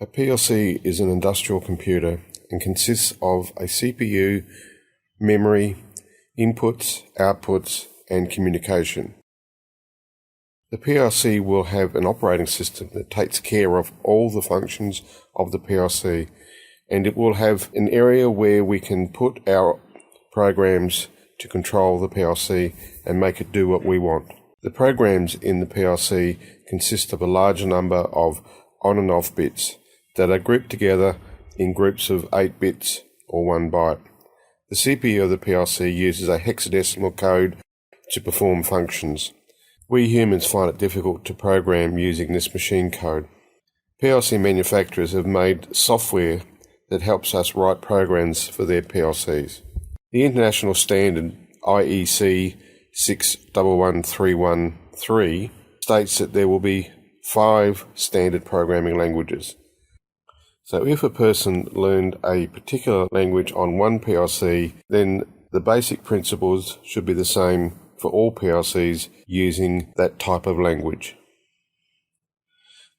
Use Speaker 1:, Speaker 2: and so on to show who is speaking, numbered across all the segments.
Speaker 1: A PLC is an industrial computer and consists of a CPU, memory, inputs, outputs, and communication. The PLC will have an operating system that takes care of all the functions of the PLC, and it will have an area where we can put our programs to control the PLC and make it do what we want. The programs in the PLC consist of a large number of on and off bits that are grouped together in groups of 8 bits or 1 byte. The CPU of the PLC uses a hexadecimal code to perform functions. We humans find it difficult to program using this machine code. PLC manufacturers have made software that helps us write programs for their PLCs. The international standard IEC 611313 states that there will be 5 standard programming languages. So if a person learned a particular language on one PLC, then the basic principles should be the same for all PLCs using that type of language.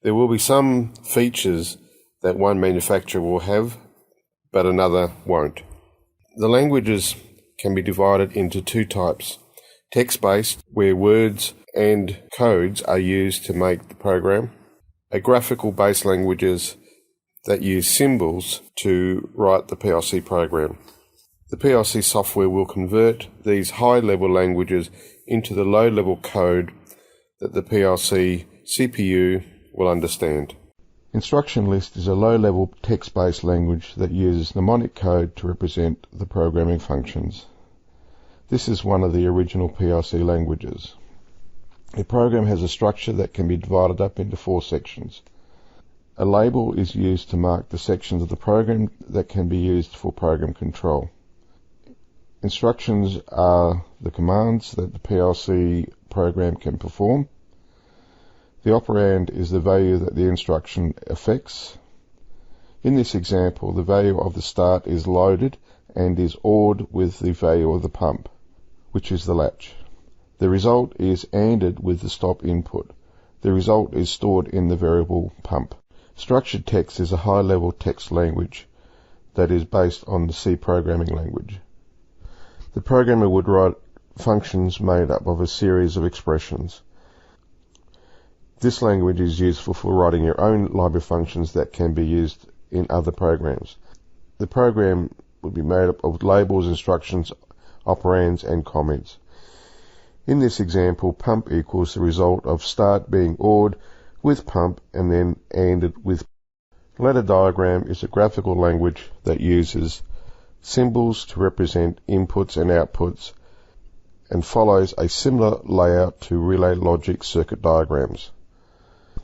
Speaker 1: There will be some features that one manufacturer will have, but another won't. The languages can be divided into 2 types: text-based, where words and codes are used to make the program; a graphical-based languages that use symbols to write the PLC program. The PLC software will convert these high-level languages into the low-level code that the PLC CPU will understand.
Speaker 2: Instruction list is a low-level text-based language that uses mnemonic code to represent the programming functions. This is one of the original PLC languages. A program has a structure that can be divided up into 4 sections. A label is used to mark the sections of the program that can be used for program control. Instructions are the commands that the PLC program can perform. The operand is the value that the instruction affects. In this example, the value of the start is loaded and is ORed with the value of the pump, which is the latch. The result is ANDed with the stop input. The result is stored in the variable pump. Structured text is a high-level text language that is based on the C programming language. The programmer would write functions made up of a series of expressions. This language is useful for writing your own library functions that can be used in other programs. The program would be made up of labels, instructions, operands, and comments. In this example, pump equals the result of start being ORed with pump and then ANDed with. Ladder diagram is a graphical language that uses symbols to represent inputs and outputs and follows a similar layout to relay logic circuit diagrams.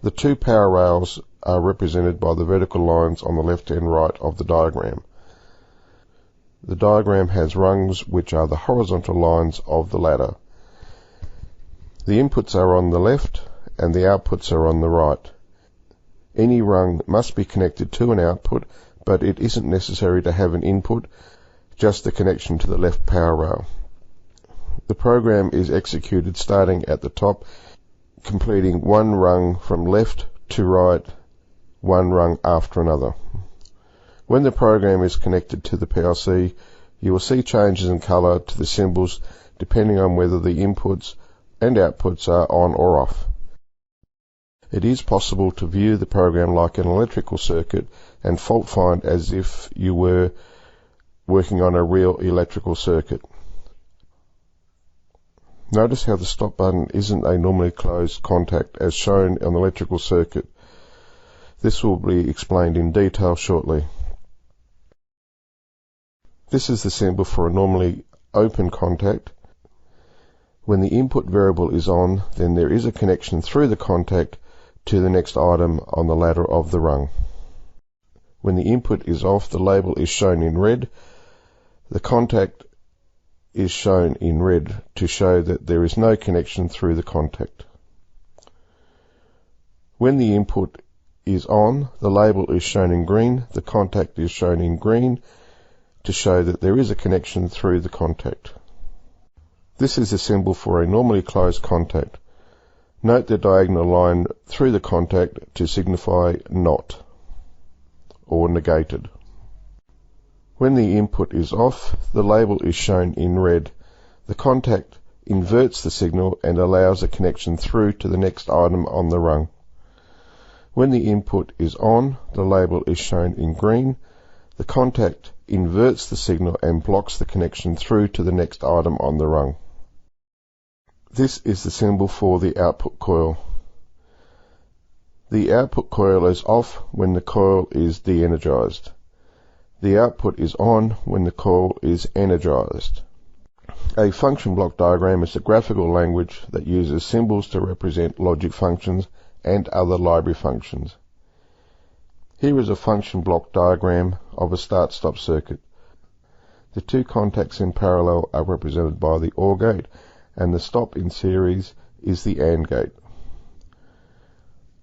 Speaker 2: The 2 power rails are represented by the vertical lines on the left and right of the diagram. The diagram has rungs, which are the horizontal lines of the ladder. The inputs are on the left and the outputs are on the right. Any rung must be connected to an output, but it isn't necessary to have an input, just the connection to the left power rail. The program is executed starting at the top, completing one rung from left to right, one rung after another. When the program is connected to the PLC, you will see changes in color to the symbols depending on whether the inputs and outputs are on or off. It is possible to view the program like an electrical circuit and fault find as if you were working on a real electrical circuit. Notice how the stop button isn't a normally closed contact as shown on the electrical circuit. This will be explained in detail shortly. This is the symbol for a normally open contact. When the input variable is on, then there is a connection through the contact to the next item on the ladder of the rung. When the input is off, the label is shown in red. The contact is shown in red to show that there is no connection through the contact. When the input is on, the label is shown in green. The contact is shown in green to show that there is a connection through the contact. This is a symbol for a normally closed contact. Note the diagonal line through the contact to signify not. or negated. When the input is off, the label is shown in red. The contact inverts the signal and allows a connection through to the next item on the rung. When the input is on, the label is shown in green. The contact inverts the signal and blocks the connection through to the next item on the rung. This is the symbol for the output coil. The output coil is off when the coil is de-energized. The output is on when the coil is energized. A function block diagram is a graphical language that uses symbols to represent logic functions and other library functions. Here is a function block diagram of a start-stop circuit. The two contacts in parallel are represented by the OR gate, and the stop in series is the AND gate.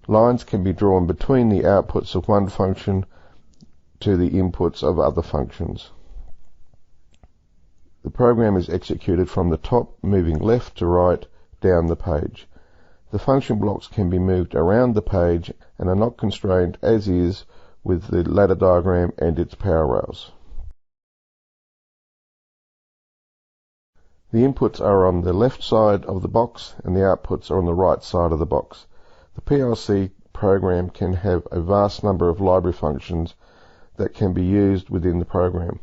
Speaker 2: Lines can be drawn between the outputs of one function to the inputs of other functions. The program is executed from the top, moving left to right down the page. The function blocks can be moved around the page and are not constrained as is with the ladder diagram and its power rails. The inputs are on the left side of the box and the outputs are on the right side of the box. The PLC program can have a vast number of library functions that can be used within the program.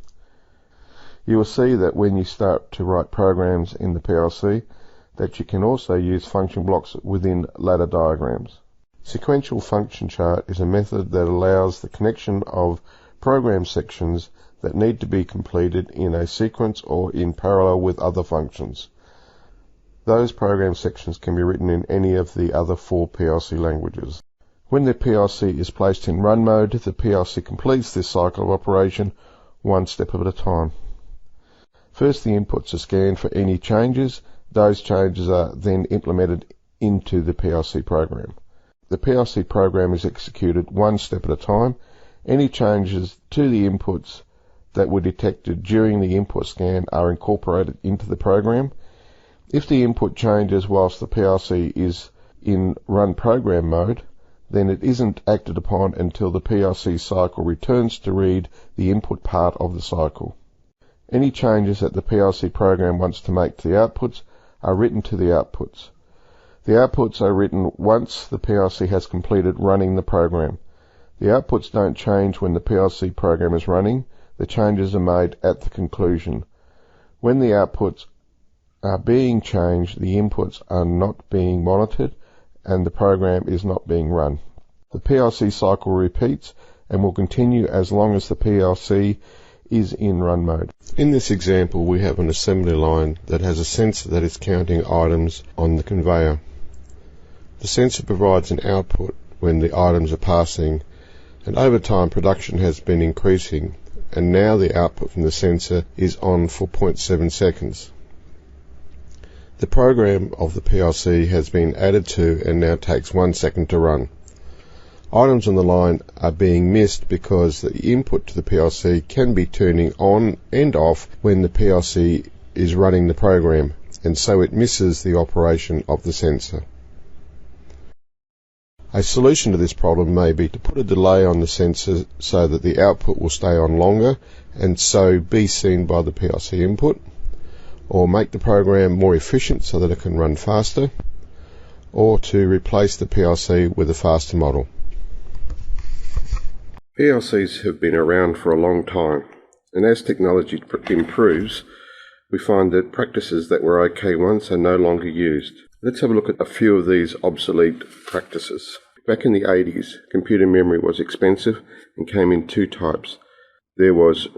Speaker 2: You will see that when you start to write programs in the PLC that you can also use function blocks within ladder diagrams. Sequential function chart is a method that allows the connection of program sections that need to be completed in a sequence or in parallel with other functions. Those program sections can be written in any of the other 4 PLC languages. When the PLC is placed in run mode, the PLC completes this cycle of operation one step at a time. First, the inputs are scanned for any changes. Those changes are then implemented into the PLC program. The PLC program is executed one step at a time. Any changes to the inputs that were detected during the input scan are incorporated into the program. If the input changes whilst the PLC is in run program mode, then it isn't acted upon until the PLC cycle returns to read the input part of the cycle. Any changes that the PLC program wants to make to the outputs are written to the outputs. The outputs are written once the PLC has completed running the program. The outputs don't change when the PLC program is running. The changes are made at the conclusion. When the outputs are being changed, the inputs are not being monitored and the program is not being run. The PLC cycle repeats and will continue as long as the PLC is in run mode. In this example, we have an assembly line that has a sensor that is counting items on the conveyor. The sensor provides an output when the items are passing, and over time production has been increasing, and now the output from the sensor is on for 0.7 seconds. The program of the PLC has been added to and now takes 1 second to run. Items on the line are being missed because the input to the PLC can be turning on and off when the PLC is running the program, and so it misses the operation of the sensor. A solution to this problem may be to put a delay on the sensor so that the output will stay on longer and so be seen by the PLC input, or make the program more efficient so that it can run faster, or to replace the PLC with a faster model.
Speaker 1: PLCs have been around for a long time, and as technology improves, we find that practices that were okay once are no longer used. Let's have a look at a few of these obsolete practices. Back in the 80s, computer memory was expensive and came in 2 types. There was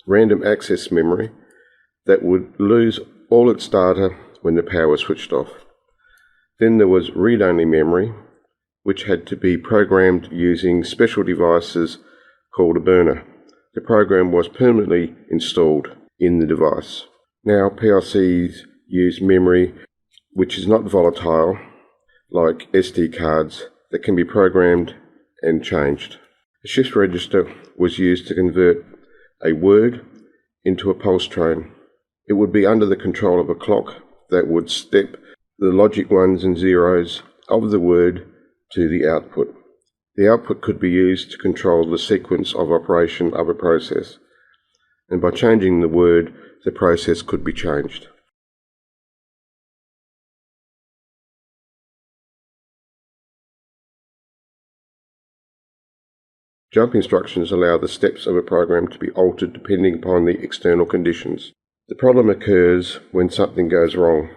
Speaker 1: random access memory that would lose all its data when the power was switched off. Then there was read-only memory, which had to be programmed using special devices called a burner. The program was permanently installed in the device. Now PLCs use memory which is not volatile, like SD cards, that can be programmed and changed. A shift register was used to convert a word into a pulse train. It would be under the control of a clock that would step the logic 1s and 0s of the word to the output. The output could be used to control the sequence of operation of a process, and by changing the word, the process could be changed. Jump instructions allow the steps of a program to be altered depending upon the external conditions. The problem occurs when something goes wrong,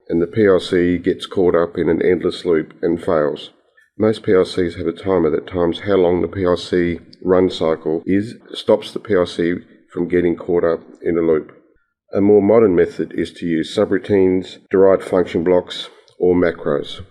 Speaker 1: and the PLC gets caught up in an endless loop and fails. Most PLCs have a timer that times how long the PLC run cycle is, stops the PLC from getting caught up in a loop. A more modern method is to use subroutines, derived function blocks, or macros.